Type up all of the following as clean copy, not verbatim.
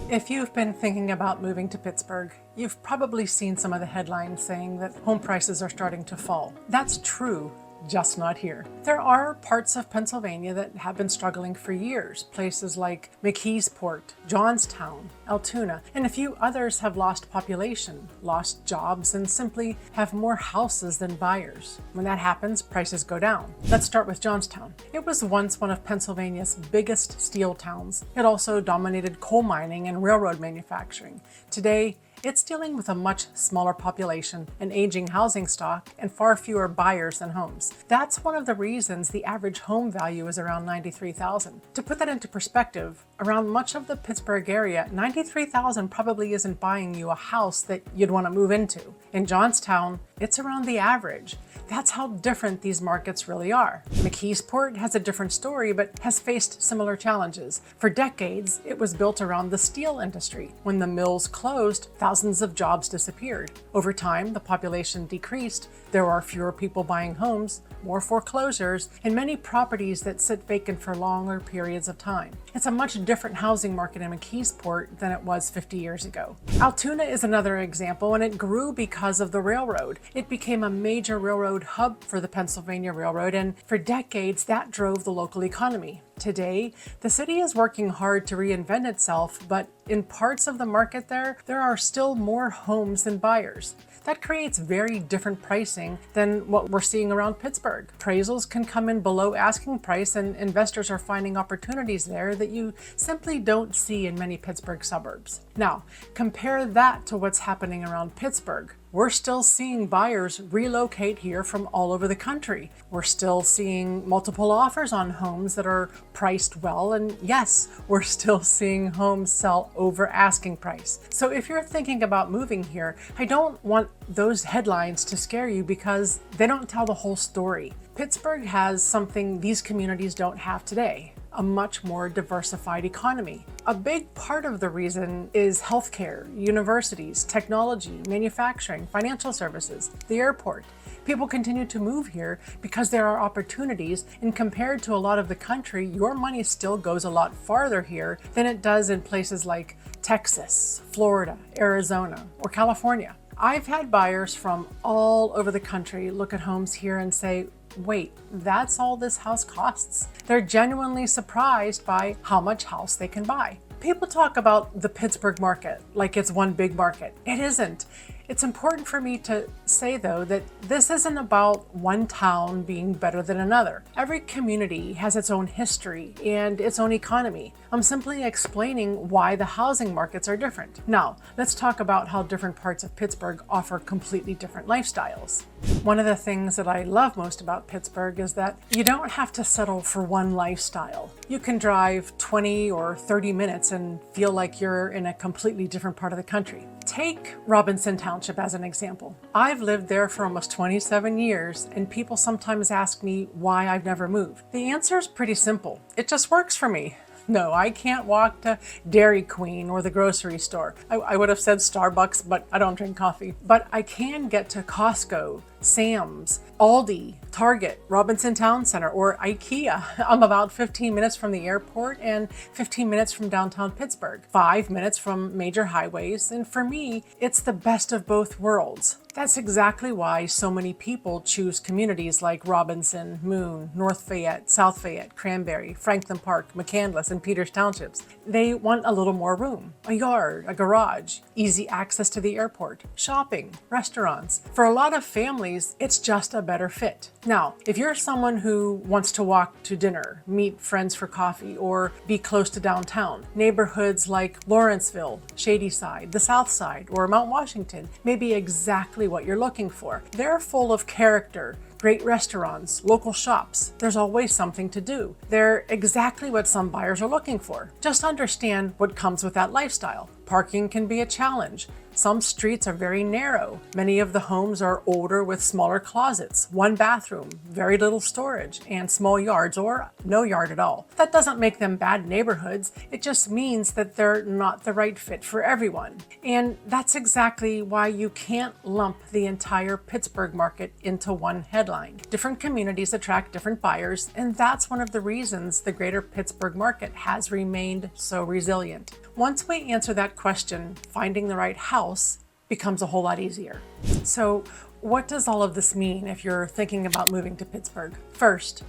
If you've been thinking about moving to Pittsburgh, you've probably seen some of the headlines saying that home prices are starting to fall. That's true, just not here. There are parts of Pennsylvania that have been struggling for years. Places like McKeesport, Johnstown, Altoona, and a few others have lost population, lost jobs, and simply have more houses than buyers. When that happens, prices go down. Let's start with Johnstown. It was once one of Pennsylvania's biggest steel towns. It also dominated coal mining and railroad manufacturing. Today, it's dealing with a much smaller population, an aging housing stock, and far fewer buyers than homes. That's one of the reasons the average home value is around $93,000. To put that into perspective, around much of the Pittsburgh area, $93,000 probably isn't buying you a house that you'd want to move into. In Johnstown, it's around the average. That's how different these markets really are. McKeesport has a different story, but has faced similar challenges. For decades, it was built around the steel industry. When the mills closed, thousands of jobs disappeared. Over time, the population decreased. There are fewer people buying homes, more foreclosures, and many properties that sit vacant for longer periods of time. It's a much different housing market in McKeesport than it was 50 years ago. Altoona is another example, and it grew because of the railroad. It became a major railroad hub for the Pennsylvania Railroad, and for decades that drove the local economy. Today, the city is working hard to reinvent itself, but in parts of the market there are still more homes than buyers. That creates very different pricing than what we're seeing around Pittsburgh. Appraisals can come in below asking price, and investors are finding opportunities there that you simply don't see in many Pittsburgh suburbs. Now, compare that to what's happening around Pittsburgh. We're still seeing buyers relocate here from all over the country. We're still seeing multiple offers on homes that are priced well, and yes, we're still seeing homes sell over asking price. So if you're thinking about moving here, I don't want those headlines to scare you because they don't tell the whole story. Pittsburgh has something these communities don't have today: a much more diversified economy. A big part of the reason is healthcare, universities, technology, manufacturing, financial services, the airport. People continue to move here because there are opportunities, and compared to a lot of the country, your money still goes a lot farther here than it does in places like Texas, Florida, Arizona, or California. I've had buyers from all over the country look at homes here and say, wait, that's all this house costs? They're genuinely surprised by how much house they can buy. People talk about the Pittsburgh market like it's one big market. It isn't. It's important for me to say, though, that this isn't about one town being better than another. Every community has its own history and its own economy. I'm simply explaining why the housing markets are different. Now, let's talk about how different parts of Pittsburgh offer completely different lifestyles. One of the things that I love most about Pittsburgh is that you don't have to settle for one lifestyle. You can drive 20 or 30 minutes and feel like you're in a completely different part of the country. Take Robinson Township as an example. I've lived there for almost 27 years, and people sometimes ask me why I've never moved. The answer is pretty simple. It just works for me. No, I can't walk to Dairy Queen or the grocery store. I would have said Starbucks, but I don't drink coffee. But I can get to Costco, Sam's, Aldi, Target, Robinson Town Center, or IKEA. I'm about 15 minutes from the airport and 15 minutes from downtown Pittsburgh, 5 minutes from major highways, and for me, it's the best of both worlds. That's exactly why so many people choose communities like Robinson, Moon, North Fayette, South Fayette, Cranberry, Franklin Park, McCandless, and Peters Townships. They want a little more room, a yard, a garage, easy access to the airport, shopping, restaurants. For a lot of families, it's just a better fit. Now, if you're someone who wants to walk to dinner, meet friends for coffee, or be close to downtown, neighborhoods like Lawrenceville, Shadyside, the South Side, or Mount Washington may be exactly what you're looking for. They're full of character, great restaurants, local shops. There's always something to do. They're exactly what some buyers are looking for. Just understand what comes with that lifestyle. Parking can be a challenge. Some streets are very narrow. Many of the homes are older with smaller closets, one bathroom, very little storage, and small yards or no yard at all. That doesn't make them bad neighborhoods. It just means that they're not the right fit for everyone. And that's exactly why you can't lump the entire Pittsburgh market into one headline. Different communities attract different buyers, and that's one of the reasons the Greater Pittsburgh market has remained so resilient. Once we answer that question, finding the right house becomes a whole lot easier. So, what does all of this mean if you're thinking about moving to Pittsburgh? First,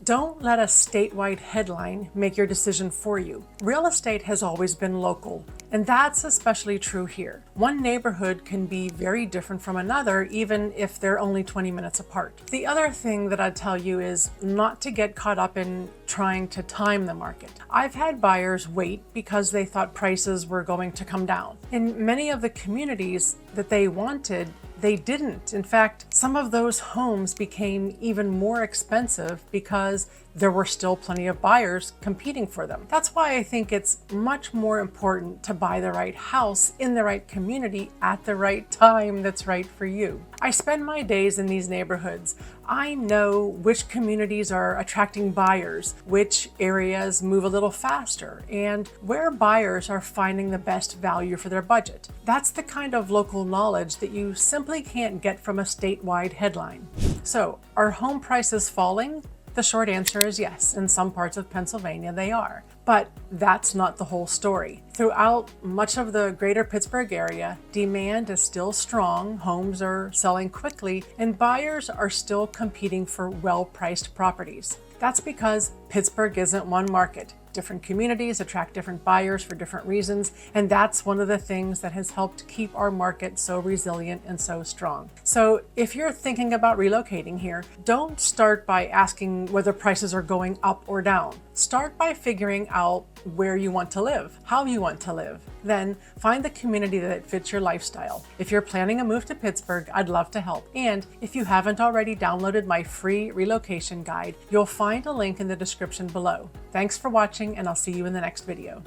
don't let a statewide headline make your decision for you. Real estate has always been local, and that's especially true here. One neighborhood can be very different from another, even if they're only 20 minutes apart. The other thing that I'd tell you is not to get caught up in trying to time the market. I've had buyers wait because they thought prices were going to come down. In many of the communities that they wanted, they didn't. In fact, some of those homes became even more expensive because there were still plenty of buyers competing for them. That's why I think it's much more important to buy the right house in the right community at the right time that's right for you. I spend my days in these neighborhoods. I know which communities are attracting buyers, which areas move a little faster, and where buyers are finding the best value for their budget. That's the kind of local knowledge that you simply can't get from a statewide headline. So, are home prices falling? The short answer is yes. In some parts of Pennsylvania, they are. But that's not the whole story. Throughout much of the Greater Pittsburgh area, demand is still strong, homes are selling quickly, and buyers are still competing for well-priced properties. That's because Pittsburgh isn't one market. Different communities attract different buyers for different reasons, and that's one of the things that has helped keep our market so resilient and so strong. So if you're thinking about relocating here, don't start by asking whether prices are going up or down. Start by figuring out where you want to live, how you want to live. Then find the community that fits your lifestyle. If you're planning a move to Pittsburgh, I'd love to help. And if you haven't already downloaded my free relocation guide, you'll find a link in the description below. Thanks for watching, and I'll see you in the next video.